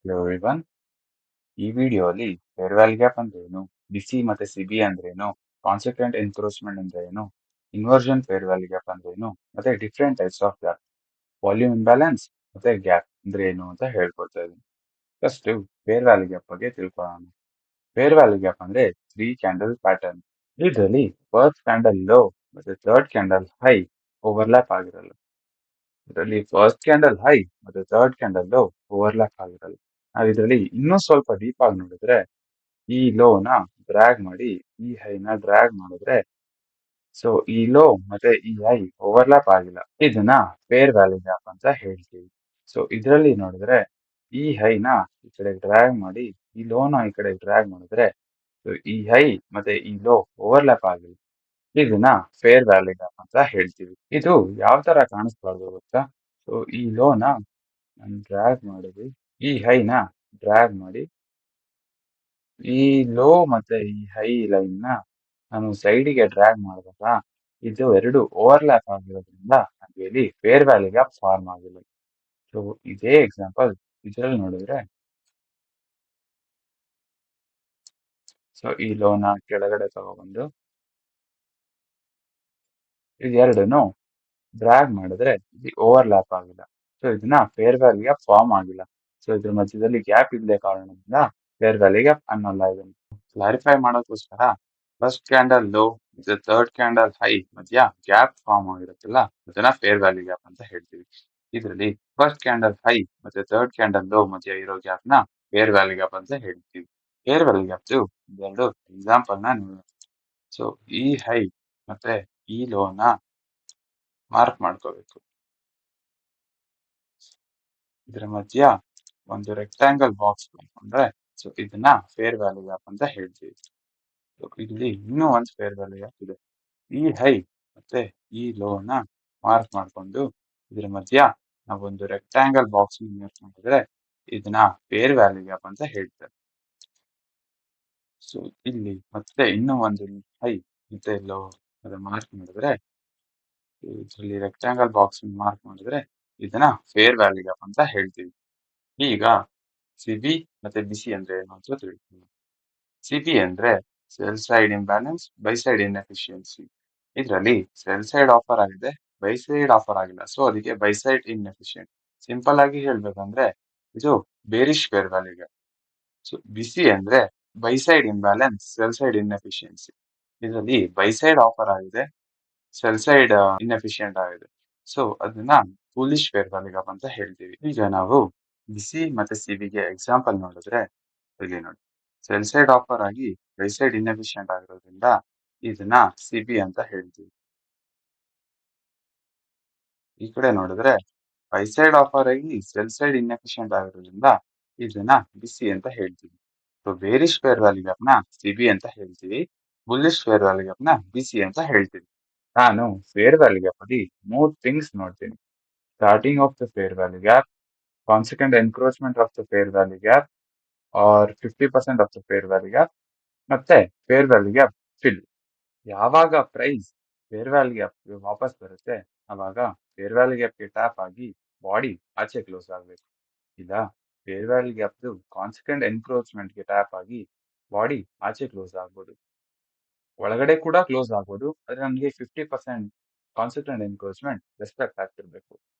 Hello everyone. ಈ ವಿಡಿಯೋಲಿ fair value gap ಅಂದ್ರೆ ಏನು, ಬಿಸಿ ಮತ್ತೆ ಸಿಬಿ ಅಂದ್ರೆ ಏನು, ಕಾನ್ಸಿಕ್ವೆಂಟ್ ಎನ್ಕ್ರೋಚ್ಮೆಂಟ್ ಅಂದ್ರೆ ಏನು, ಇನ್ವರ್ಷನ್ ಫೇರ್ ವ್ಯಾಲ್ಯೂ ಗ್ಯಾಪ್ ಅಂದ್ರೆ ಏನು, ಮತ್ತೆ different types of gap, volume imbalance ಮತ್ತೆ ಗ್ಯಾಪ್ ಅಂದ್ರೆ ಏನು ಅಂತ ಹೇಳ್ಕೊಡ್ತಾ ಇದ್ದೀನಿ. ಫಸ್ಟ್ ಫೇರ್ ವ್ಯಾಲ್ಯೂ ಗ್ಯಾಪ್ ಬಗ್ಗೆ ತಿಳ್ಕೊಳ್ಳೋಣ. ಫೇರ್ ವ್ಯಾಲ್ಯೂ ಗ್ಯಾಪ್ ಅಂದ್ರೆ 3 ಕ್ಯಾಂಡಲ್ ಪ್ಯಾಟರ್ನ್. ಇದರಲ್ಲಿ ಫಸ್ಟ್ ಕ್ಯಾಂಡಲ್ ಲೋ ಮತ್ತೆ ಥರ್ಡ್ ಕ್ಯಾಂಡಲ್ ಹೈ ಓವರ್ಲ್ಯಾಪ್ ಆಗಿರಲ್ಲ. ಇದರಲ್ಲಿ ಫಸ್ಟ್ ಕ್ಯಾಂಡಲ್ ಹೈ ಮತ್ತೆ ಥರ್ಡ್ ಕ್ಯಾಂಡಲ್ ಲೋ ಓವರ್ಲ್ಯಾಪ್ ಆಗಿರಲ್ಲ. ನಾವು ಇದರಲ್ಲಿ ಇನ್ನೂ ಸ್ವಲ್ಪ ಡೀಪ್ ಆಗಿ ನೋಡಿದ್ರೆ ಈ ಲೋನ ಡ್ರ್ಯಾಗ್ ಮಾಡಿ ಈ ಹೈನ ಡ್ರ್ಯಾಗ್ ಮಾಡಿದ್ರೆ ಸೊ ಈ ಲೋ ಮತ್ತೆ ಈ ಹೈ ಓವರ್ಲ್ಯಾಪ್ ಆಗಿಲ್ಲ. ಇದನ್ನ ಫೇರ್ ವ್ಯಾಲ್ಯೂ ಗ್ಯಾಪ್ ಅಂತ ಹೇಳ್ತೀವಿ. ಸೊ ಇದರಲ್ಲಿ ನೋಡಿದ್ರೆ ಈ ಹೈನ ಈ ಕಡೆ ಡ್ರ್ಯಾಗ್ ಮಾಡಿ ಈ ಲೋನ ಈ ಕಡೆ ಡ್ರ್ಯಾಗ್ ಮಾಡಿದ್ರೆ ಸೊ ಈ ಹೈ ಮತ್ತೆ ಈ ಲೋ ಓವರ್ಲ್ಯಾಪ್ ಆಗಿಲ್ಲ. ಇದನ್ನ ಫೇರ್ ವ್ಯಾಲ್ಯೂ ಗ್ಯಾಪ್ ಅಂತ ಹೇಳ್ತೀವಿ. ಇದು ಯಾವ ತರ ಕಾಣಿಸ್ಬಾರ್ದು ಗೊತ್ತಾ? ಸೊ ಈ ಲೋನ ನಾನು ಡ್ರ್ಯಾಗ್ ಮಾಡಿದ್ವಿ, ಈ ಹೈನ ಡ್ರ್ಯಾಗ್ ಮಾಡಿ ಈ ಲೋ ಮತ್ತೆ ಈ ಹೈ ಲೈನ್ ನ ನಾನು ಸೈಡಿಗೆ ಡ್ರ್ಯಾಗ್ ಮಾಡಿದಾಗ ಇದು ಎರಡು ಓವರ್ಲ್ಯಾಪ್ ಆಗಿರೋದ್ರಿಂದ ನಮಗೆ ಇಲ್ಲಿ ಫೇರ್ ವ್ಯಾಲ್ಯೂ ಗ್ಯಾಪ್ ಫಾರ್ಮ್ ಆಗಿಲ್ಲ. ಸೊ ಇದೇ ಎಕ್ಸಾಂಪಲ್ ಇದರಲ್ಲಿ ನೋಡಿದ್ರೆ ಸೊ ಈ ಲೋನ ಕೆಳಗಡೆ ತಗೊಬಂದು ಇದೆರಡನ್ನು ಡ್ರ್ಯಾಗ್ ಮಾಡಿದ್ರೆ ಇಲ್ಲಿ ಓವರ್ಲ್ಯಾಪ್ ಆಗಿಲ್ಲ. ಸೊ ಇದನ್ನ ಫೇರ್ ವ್ಯಾಲ್ಯೂ ಗ್ಯಾಪ್ ಫಾರ್ಮ್ ಆಗಿಲ್ಲ. ಸೊ ಇದ್ರ ಮಧ್ಯದಲ್ಲಿ ಗ್ಯಾಪ್ ಇಲ್ಲದೆ ಕಾರಣದಿಂದ ಫೇರ್ ವ್ಯಾಲ್ಯೂ ಗ್ಯಾಪ್ ಅನ್ನಲ್ಲ. ಇದನ್ನು ಕ್ಲಾರಿಫೈ ಮಾಡೋಕ್ಕೋಸ್ಕರ ಫಸ್ಟ್ ಕ್ಯಾಂಡಲ್ ಲೋ ಮತ್ತೆ ಥರ್ಡ್ ಕ್ಯಾಂಡಲ್ ಹೈ ಮಧ್ಯ ಗ್ಯಾಪ್ ಫಾರ್ಮ್ ಆಗಿರುತ್ತಲ್ಲ ಅದನ್ನ ಫೇರ್ ವ್ಯಾಲ್ಯೂ ಗ್ಯಾಪ್ ಅಂತ ಹೇಳ್ತೀವಿ. ಇದರಲ್ಲಿ ಫಸ್ಟ್ ಕ್ಯಾಂಡಲ್ ಹೈ ಮತ್ತೆ ಥರ್ಡ್ ಕ್ಯಾಂಡಲ್ ಲೋ ಮಧ್ಯ ಇರೋ ಗ್ಯಾಪ್ ನ ಫೇರ್ ವ್ಯಾಲ್ಯೂ ಗ್ಯಾಪ್ ಅಂತ ಹೇಳ್ತೀವಿ. ಫೇರ್ ವ್ಯಾಲ್ಯೂ ಗ್ಯಾಪ್ ಎರಡು ಎಕ್ಸಾಂಪಲ್ ನ ನೋಡೋಣ. ಸೊ ಈ ಹೈ ಮತ್ತೆ ಈ ಲೋನ ಮಾರ್ಕ್ ಮಾಡ್ಕೋಬೇಕು. ಇದರ ಮಧ್ಯ ಒಂದು ರೆಕ್ಟಾಂಗಲ್ ಬಾಕ್ಸ್ ಮಾಡ್ಕೊಂಡ್ರೆ ಸೊ ಇದನ್ನ ಫೇರ್ ವ್ಯಾಲ್ಯೂ ಗ್ಯಾಪ್ ಅಂತ ಹೇಳ್ತೀವಿ. ಇಲ್ಲಿ ಇನ್ನೂ ಒಂದು ಫೇರ್ ವ್ಯಾಲ್ಯೂ ಗ್ಯಾಪ್ ಇದೆ. ಈ ಹೈ ಮತ್ತೆ ಈ ಲೋನ ಮಾರ್ಕ್ ಮಾಡ್ಕೊಂಡು ಇದ್ರ ಮಧ್ಯ ನಾವೊಂದು ರೆಕ್ಟಾಂಗಲ್ ಬಾಕ್ಸ್ ಯೂಸ್ ಮಾಡಿದ್ರೆ ಇದನ್ನ ಫೇರ್ ವ್ಯಾಲ್ಯೂ ಗ್ಯಾಪ್ ಅಂತ ಹೇಳ್ತಾರೆ. ಸೊ ಇಲ್ಲಿ ಮತ್ತೆ ಇನ್ನೂ ಒಂದು ಹೈ ಮತ್ತೆ ಲೋ ಅದನ್ನ ಮಾರ್ಕ್ ಮಾಡಿದ್ರೆ ಇದರಲ್ಲಿ ರೆಕ್ಟಾಂಗಲ್ ಬಾಕ್ಸ್ ಮಾರ್ಕ್ ಮಾಡಿದ್ರೆ ಇದನ್ನ ಫೇರ್ ವ್ಯಾಲ್ಯೂ ಗ್ಯಾಪ್ ಅಂತ ಹೇಳ್ತೀವಿ. ಈಗ ಸಿಬಿ ಮತ್ತೆ ಬಿಸಿ ಅಂದ್ರೆ ಏನು ಅಂತ ತಿಳ್ಕೊಳ್ಳೋಣ. ಸಿಬಿ ಅಂದ್ರೆ sell side imbalance buy side inefficiency. ಇದರಲ್ಲಿ ಸೆಲ್ ಸೈಡ್ ಆಫರ್ ಆಗಿದೆ, ಬೈ ಸೈಡ್ ಆಫರ್ ಆಗಿಲ್ಲ. ಸೊ ಅದಕ್ಕೆ ಬೈ ಸೈಡ್ ಇನ್ಎಫಿಷಿಯಂಟ್. ಸಿಂಪಲ್ ಆಗಿ ಹೇಳ್ಬೇಕಂದ್ರೆ ಇದು bearish fair value gap. So BISI ಅಂದ್ರೆ buy side imbalance sell side inefficiency. ಇದರಲ್ಲಿ ಬೈ ಸೈಡ್ ಆಫರ್ ಆಗಿದೆ, ಸೆಲ್ ಸೈಡ್ ಇನ್ಎಫಿಷಿಯಂಟ್ ಆಗಿದೆ. ಸೊ ಅದನ್ನ ಬುಲಿಶ್ ಫೇರ್ ವ್ಯಾಲ್ಯೂ ಗ್ಯಾಪ್ ಅಂತ ಹೇಳ್ತೀವಿ. ಈಗ ನಾವು ಬಿಸಿ ಮತ್ತೆ ಸಿಬಿಗೆ ಎಕ್ಸಾಂಪಲ್ ನೋಡಿದ್ರೆ ಇಲ್ಲಿ ನೋಡಿ, ಸೆಲ್ ಸೈಡ್ ಆಫರ್ ಆಗಿ ಬೈ ಸೈಡ್ ಇನ್ಎಫಿಷಿಯಂಟ್ ಆಗಿರೋದ್ರಿಂದ ಇದನ್ನ ಸಿಬಿ ಅಂತ ಹೇಳ್ತೀವಿ. ಈ ಕಡೆ ನೋಡಿದ್ರೆ ಬೈ ಸೈಡ್ ಆಫರ್ ಆಗಿ ಸೆಲ್ ಸೈಡ್ ಇನ್ಎಫಿಷಿಯಂಟ್ ಆಗಿರೋದ್ರಿಂದ ಇದನ್ನ ಬಿಸಿ ಅಂತ ಹೇಳ್ತೀವಿ. So bearish fair value gap ನ ಸಿಬಿ ಅಂತ ಹೇಳ್ತೀವಿ, ಬುಲ್ಲಿಶ್ ಫೇರ್ ವ್ಯಾಲ್ಯೂ ಗ್ಯಾಪ್ ನ ಬಿಸಿ ಅಂತ ಹೇಳ್ತೀವಿ. ನಾನು ಫೇರ್ ವ್ಯಾಲ್ಯೂ ಗ್ಯಾಪ್ ಅಲ್ಲಿ 3 ಥಿಂಗ್ಸ್ ನೋಡ್ತೀನಿ. Starting of the fair value gap, consequent encroachment of the fair value gap or 50% of the fair value gap ಮತ್ತೆ ಫೇರ್ ವ್ಯಾಲ್ಯೂ ಗ್ಯಾಪ್ ಫಿಲ್. ಯಾವಾಗ price fair value gap ವಾಪಸ್ ಬರುತ್ತೆ ಅವಾಗ fair value ಗ್ಯಾಪ್ಗೆ tap ಆಗಿ body ಆಚೆ close ಆಗಬೇಕು. ಇಲ್ಲ ಫೇರ್ ವ್ಯಾಲ್ಯೂ ಗ್ಯಾಪ್ ಕಾನ್ಸಿಕ್ವೆಂಟ್ ಎನ್ಕ್ರೋಚ್ಮೆಂಟ್ಗೆ ಟ್ಯಾಪ್ ಆಗಿ ಬಾಡಿ ಆಚೆ ಕ್ಲೋಸ್ ಆಗ್ಬೋದು, ಒಳಗಡೆ ಕೂಡ ಕ್ಲೋಸ್ ಆಗ್ಬೋದು. ಆದ್ರೆ ನಮಗೆ 50% ಕಾನ್ಸಿಕ್ವೆಂಟ್ ಎನ್ಕ್ರೋಚ್ಮೆಂಟ್ ರೆಸ್ಪೆಕ್ಟ್ ಆಗ್ತಿರ್ಬೇಕು.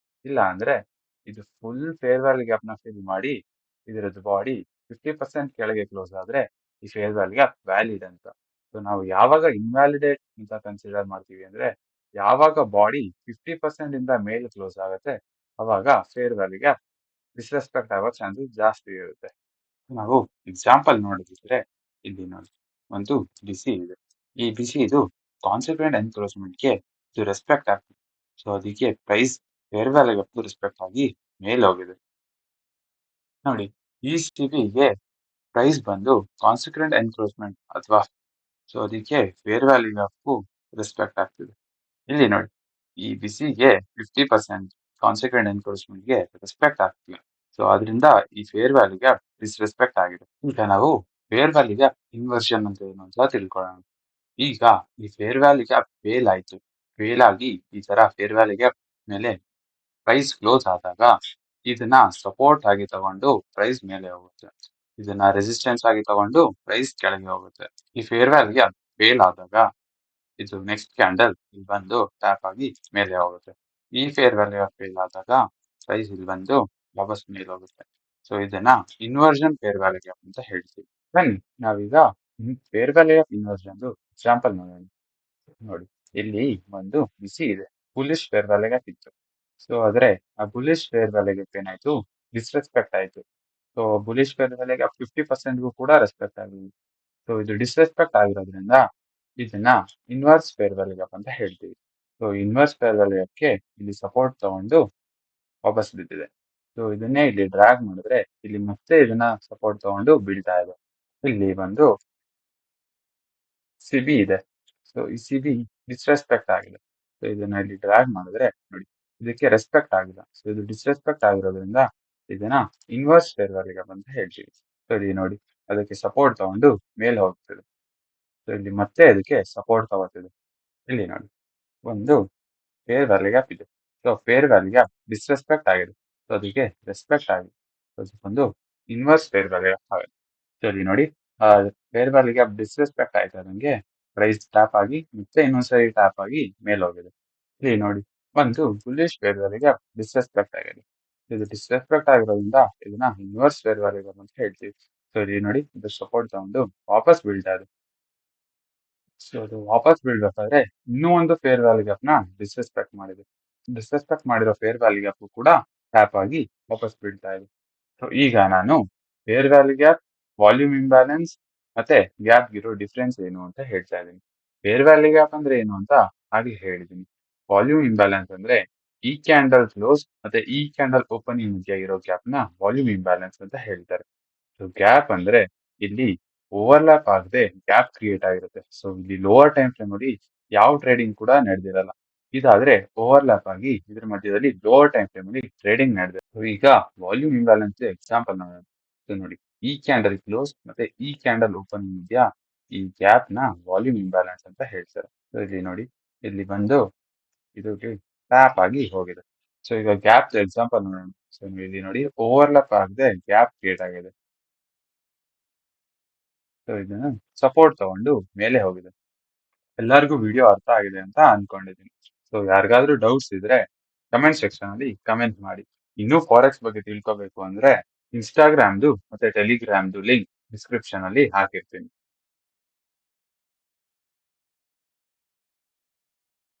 ಇಲ್ಲ ಅಂದ್ರೆ ಇದು ಫುಲ್ ಫೇರ್ ವ್ಯಾಲ್ಯೂ ಗ್ಯಾಪ್ ನ ಫಿಲ್ ಮಾಡಿ ಇದರದ್ದು ಬಾಡಿ 50% ಕೆಳಗೆ ಕ್ಲೋಸ್ ಆದ್ರೆ ಈ ಫೇರ್ ವ್ಯಾಲ್ಯೂ ಗ್ಯಾಪ್ ವ್ಯಾಲಿಡ್ ಅಂತ. ಸೊ ನಾವು ಯಾವಾಗ ಇನ್ವ್ಯಾಲಿಡೇಟ್ ಅಂತ ಕನ್ಸಿಡರ್ ಮಾಡ್ತೀವಿ ಅಂದ್ರೆ ಯಾವಾಗ ಬಾಡಿ 50% ಇಂದ ಮೇಲೆ ಕ್ಲೋಸ್ ಆಗುತ್ತೆ ಅವಾಗ ಫೇರ್ ವ್ಯಾಲ್ಯೂ ಗ್ಯಾಪ್ ಡಿಸ್ರೆಸ್ಪೆಕ್ಟ್ ಆಗೋ ಚಾನ್ಸಸ್ ಜಾಸ್ತಿ ಇರುತ್ತೆ. ನಾವು ಎಕ್ಸಾಂಪಲ್ ನೋಡಿದ್ರೆ ಇಲ್ಲಿ ನೋಡಿ, ಒಂದು ಬಿಸಿ ಇದೆ. ಈ ಬಿಸಿ ಇದು ಕಾನ್ಸಿಕ್ವೆಂಟ್ ಎನ್ಕ್ರೋಚ್ಮೆಂಟ್ಗೆ ಇದು ರೆಸ್ಪೆಕ್ಟ್ ಆಗ್ತದೆ. ಸೊ ಅದಕ್ಕೆ price fair value gap respect ಆಗಿ ಮೇಲೆ ಹೋಗಿದೆ. ನೋಡಿ, ಈ ಸಿಬಿಗೆ ಪ್ರೈಸ್ ಬಂದು ಕಾನ್ಸಿಕ್ವೆಂಟ್ ಎನ್ಕ್ರೋಚ್ಮೆಂಟ್ ಅಥವಾ ಸೊ ಅದಕ್ಕೆ ಫೇರ್ ವ್ಯಾಲ್ಯೂ ಗ್ಯಾಪ್ ರೆಸ್ಪೆಕ್ಟ್ ಆಗ್ತಿದೆ. ಇಲ್ಲಿ ನೋಡಿ, ಈ ಬಿಸಿಗೆ 50% ಕಾನ್ಸಿಕ್ವೆಂಟ್ ಎನ್ಕ್ರೋಚ್ಮೆಂಟ್ಗೆ ರೆಸ್ಪೆಕ್ಟ್ ಆಗ್ತಿಲ್ಲ. ಸೊ ಅದರಿಂದ ಈ ಫೇರ್ ವ್ಯಾಲ್ಯೂ ಗ್ಯಾಪ್ ಡಿಸ್ರೆಸ್ಪೆಕ್ಟ್ ಆಗಿದೆ. ಈಗ ನಾವು ಫೇರ್ ವ್ಯಾಲ್ಯೂ ಗ್ಯಾಪ್ ಇನ್ವರ್ಷನ್ ಅಂತ ಏನು ಅಂತ ತಿಳ್ಕೊಳ್ಳೋಣ. ಈಗ ಈ ಫೇರ್ ವ್ಯಾಲ್ಯೂ ಗ್ಯಾಪ್ ಫೇಲ್ ಆಯ್ತು. ಫೇಲ್ ಆಗಿ ಈ ತರ ಫೇರ್ ವ್ಯಾಲ್ಯೂ ಗ್ಯಾಪ್ ಮೇಲೆ ಪ್ರೈಸ್ ಕ್ಲೋಸ್ ಆದಾಗ ಇದನ್ನ ಸಪೋರ್ಟ್ ಆಗಿ ತಗೊಂಡು ಪ್ರೈಸ್ ಮೇಲೆ ಹೋಗುತ್ತೆ. ಇದನ್ನ ರೆಸಿಸ್ಟೆನ್ಸ್ ಆಗಿ ತಗೊಂಡು ಪ್ರೈಸ್ ಕೆಳಗೆ ಹೋಗುತ್ತೆ. ಈ ಫೇರ್ ವ್ಯಾಲ್ಯೂಗೆ ಫೇಲ್ ಆದಾಗ ಇದು ನೆಕ್ಸ್ಟ್ ಕ್ಯಾಂಡಲ್ ಇಲ್ಲಿ ಬಂದು ಟ್ಯಾಪ್ ಆಗಿ ಮೇಲೆ ಹೋಗುತ್ತೆ. ಈ ಫೇರ್ ವ್ಯಾಲ್ಯೂ ಫೇಲ್ ಆದಾಗ ಪ್ರೈಸ್ ಇಲ್ಲಿ ಬಂದು ವಾಪಸ್ ಮೇಲೆ ಹೋಗುತ್ತೆ. ಸೊ ಇದನ್ನ ಇನ್ವರ್ಷನ್ ಫೇರ್ ವ್ಯಾಲ್ಯೂ ಗ್ಯಾಪ್ ಅಂತ ಹೇಳ್ತೀವಿ. ಬನ್ನಿ ನಾವೀಗ fair value of inversion example ನೋಡೋಣ. ನೋಡಿ ಇಲ್ಲಿ ಒಂದು ಬಿಸಿ ಇದೆ. ಬುಲಿಶ್ ಫೇರ್ ವ್ಯಾಲ್ಯೂ ಗ್ಯಾಪ್ ಇತ್ತು. ಸೊ ಆದ್ರೆ ಆ ಬುಲಿಶ್ ಫೇರ್ ವ್ಯಾಲ್ಯೂ ಗ್ಯಾಪ್ ಏನಾಯ್ತು, ಡಿಸ್ರೆಸ್ಪೆಕ್ಟ್ ಆಯ್ತು. So bullish fair value gap 50% ಕೂಡ ರೆಸ್ಪೆಕ್ಟ್ ಆಗಿಲ್ಲ. ಸೊ ಇದು ಡಿಸ್ರೆಸ್ಪೆಕ್ಟ್ ಆಗಿರೋದ್ರಿಂದ ಇದನ್ನ ಇನ್ವರ್ಸ್ ಫೇರ್ ವ್ಯಾಲ್ಯೂ ಗ್ಯಾಪ್ ಅಂತ ಹೇಳ್ತೀವಿ. ಸೊ ಇನ್ವರ್ಸ್ ಫೇರ್ ವ್ಯಾಲ್ಯೂ ಗ್ಯಾಪ್ಗೆ ಇಲ್ಲಿ ಸಪೋರ್ಟ್ ತಗೊಂಡು ವಾಪಸ್ ಬಿದ್ದಿದೆ. ಸೊ ಇದನ್ನೇ ಇಲ್ಲಿ ಡ್ರ್ಯಾಗ್ ಮಾಡಿದ್ರೆ ಇಲ್ಲಿ ಮತ್ತೆ ಇದನ್ನ ಸಪೋರ್ಟ್ ತಗೊಂಡು ಬೀಳ್ತಾ ಇದೆ. ಇಲ್ಲಿ ಒಂದು ಸಿಬಿ ಇದೆ. ಸೊ ಈ ಸಿಬಿ ಡಿಸ್ರೆಸ್ಪೆಕ್ಟ್ ಆಗಿದೆ. ಸೊ ಇದನ್ನ ಇಲ್ಲಿ ಡ್ರ್ಯಾಗ್ ಮಾಡಿದ್ರೆ ನೋಡಿ ಇದಕ್ಕೆ ರೆಸ್ಪೆಕ್ಟ್ ಆಗಿಲ್ಲ. ಸೊ ಇದು ಡಿಸ್ರೆಸ್ಪೆಕ್ಟ್ ಆಗಿರೋದ್ರಿಂದ ಇದನ್ನ ಇನ್ವರ್ಸ್ ಫೇರ್ ವ್ಯಾಲ್ಯೂ ಗ್ಯಾಪ್ ಅಂತ ಹೇಳ್ತೀವಿ. ಸೊ ಇಲ್ಲಿ ನೋಡಿ ಅದಕ್ಕೆ ಸಪೋರ್ಟ್ ತಗೊಂಡು ಮೇಲೆ ಹೋಗ್ತಿದೆ. ಸೊ ಇಲ್ಲಿ ಮತ್ತೆ ಅದಕ್ಕೆ ಸಪೋರ್ಟ್ ತಗೋತಿದೆ. ಇಲ್ಲಿ ನೋಡಿ ಒಂದು ಫೇರ್ ವ್ಯಾಲ್ಯೂ ಗ್ಯಾಪ್ ಇದೆ. So fair value gap disrespect ಆಗಿದೆ. ಸೊ ಅದಕ್ಕೆ ರೆಸ್ಪೆಕ್ಟ್ ಆಗಿದೆ. ಸೊ ಅದಕ್ಕೊಂದು ಇನ್ವರ್ಸ್ ಫೇರ್ ವ್ಯಾಲ್ಯೂ ಗ್ಯಾಪ್ ಆಗಿದೆ. ಸೊ ಇಲ್ಲಿ ನೋಡಿ ಫೇರ್ ವ್ಯಾಲ್ಯೂ ಗ್ಯಾಪ್ ಡಿಸ್ರೆಸ್ಪೆಕ್ಟ್ ಆಯ್ತು ನಂಗೆ ಪ್ರೈಸ್ ಟ್ಯಾಪ್ ಆಗಿ ಮತ್ತೆ ಇನ್ನೊಂದ್ಸರಿ ಟ್ಯಾಪ್ ಆಗಿ ಮೇಲೆ ಹೋಗಿದೆ. ಇಲ್ಲಿ ನೋಡಿ ಒಂದು bullish fair value gap disrespect ಆಗಿದೆ. ಇದು ಡಿಸ್ರೆಸ್ಪೆಕ್ಟ್ ಆಗಿರೋದ್ರಿಂದ ಇದನ್ನ ಇನ್ವರ್ಸ್ ಫೇರ್ ವ್ಯಾಲ್ಯೂ ಗ್ಯಾಪ್ ಅಂತ ಹೇಳ್ತೀವಿ. ಸೊ ಇಲ್ಲಿ ನೋಡಿ ಇದು ಸಪೋರ್ಟ್ ತಗೊಂಡು ವಾಪಸ್ ಬೀಳ್ತಾ ಇದೆ. ಸೊ ಅದು ವಾಪಸ್ ಬೀಳ್ಬೇಕಾದ್ರೆ ಇನ್ನೂ ಒಂದು ಫೇರ್ ವ್ಯಾಲ್ಯೂ ಗ್ಯಾಪ್ ನ ಡಿಸ್ರೆಸ್ಪೆಕ್ಟ್ ಮಾಡಿದೆ. ಡಿಸ್ರೆಸ್ಪೆಕ್ಟ್ ಮಾಡಿರೋ ಫೇರ್ ವ್ಯಾಲ್ಯೂ ಗ್ಯಾಪ್ ಕೂಡ ಟ್ಯಾಪ್ ಆಗಿ ವಾಪಸ್ ಬೀಳ್ತಾ ಇದೆ. ಸೊ ಈಗ ನಾನು fair value gap, volume imbalance ಮತ್ತೆ ಗ್ಯಾಪ್ ಇರೋ ಡಿಫ್ರೆನ್ಸ್ ಏನು ಅಂತ ಹೇಳ್ತಾ ಇದ್ದೀನಿ. ಫೇರ್ ವ್ಯಾಲ್ಯೂ ಗ್ಯಾಪ್ ಅಂದ್ರೆ ಏನು ಅಂತ ಹಾಗೆ ಹೇಳಿದ್ದೀನಿ. ವಾಲ್ಯೂಮ್ ಇಂಬ್ಯಾಲೆನ್ಸ್ ಅಂದ್ರೆ ಈ ಕ್ಯಾಂಡಲ್ ಕ್ಲೋಸ್ ಮತ್ತೆ ಈ ಕ್ಯಾಂಡಲ್ ಓಪನಿಂಗ್ ಮಧ್ಯ ಇರೋ ಗ್ಯಾಪ್ ನ ವಾಲ್ಯೂಮ್ ಇಂಬ್ಯಾಲೆನ್ಸ್ ಅಂತ ಹೇಳ್ತಾರೆ. ಸೊ ಗ್ಯಾಪ್ ಅಂದ್ರೆ ಇಲ್ಲಿ ಓವರ್ಲ್ಯಾಪ್ ಆಗದೆ ಗ್ಯಾಪ್ ಕ್ರಿಯೇಟ್ ಆಗಿರುತ್ತೆ. ಸೊ ಇಲ್ಲಿ ಲೋವರ್ ಟೈಮ್ ಫ್ರೇಮ್ ಅಲ್ಲಿ ಯಾವ ಟ್ರೇಡಿಂಗ್ ಕೂಡ ನಡೆದಿರಲ್ಲ. ಇದಾದ್ರೆ ಓವರ್ಲ್ಯಾಪ್ ಆಗಿ ಇದ್ರ ಮಧ್ಯದಲ್ಲಿ ಲೋವರ್ ಟೈಮ್ ಫ್ರೇಮ್ ಅಲ್ಲಿ ಟ್ರೇಡಿಂಗ್ ನಡೆದಿದೆ. ಸೊ ಈಗ ವಾಲ್ಯೂಮ್ ಇಂಬ್ಯಾಲೆನ್ಸ್ ಎಕ್ಸಾಂಪಲ್ ನೋಡೋಣ. ಸೊ ನೋಡಿ ಈ ಕ್ಯಾಂಡಲ್ ಕ್ಲೋಸ್ ಮತ್ತೆ ಈ ಕ್ಯಾಂಡಲ್ ಓಪನಿಂಗ್ ಮಧ್ಯ ಈ ಗ್ಯಾಪ್ ನ ವಾಲ್ಯೂಮ್ ಇಂಬ್ಯಾಲೆನ್ಸ್ ಅಂತ ಹೇಳ್ತಾರೆ. ಸೊ ಇಲ್ಲಿ ನೋಡಿ ಇಲ್ಲಿ ಬಂದು ಇದು ಟ್ಯಾಪ್ ಆಗಿ ಹೋಗಿದೆ. ಸೊ ಈಗ ಗ್ಯಾಪ್ ಎಕ್ಸಾಂಪಲ್ ನೋಡೋಣ. ಸೊ ಇಲ್ಲಿ ನೋಡಿ ಓವರ್ಲ್ಯಾಪ್ ಆಗದೆ ಗ್ಯಾಪ್ ಕ್ರಿಯೇಟ್ ಆಗಿದೆ. ಸೊ ಇದನ್ನ ಸಪೋರ್ಟ್ ತಗೊಂಡು ಮೇಲೆ ಹೋಗಿದೆ. ಎಲ್ಲರಿಗೂ ವಿಡಿಯೋ ಅರ್ಥ ಆಗಿದೆ ಅಂತ ಅನ್ಕೊಂಡಿದ್ದೀನಿ. ಸೊ ಯಾರಿಗಾದ್ರೂ ಡೌಟ್ಸ್ ಇದ್ರೆ ಕಮೆಂಟ್ ಸೆಕ್ಷನ್ ಅಲ್ಲಿ ಕಮೆಂಟ್ ಮಾಡಿ. ಇನ್ನೂ ಫಾರೆಕ್ಸ್ ಬಗ್ಗೆ ತಿಳ್ಕೋಬೇಕು ಅಂದ್ರೆ ಇನ್ಸ್ಟಾಗ್ರಾಮ್ದು ಮತ್ತೆ ಟೆಲಿಗ್ರಾಮ್ದು ಲಿಂಕ್ ಡಿಸ್ಕ್ರಿಪ್ಷನ್ ಅಲ್ಲಿ ಹಾಕಿರ್ತೀನಿ.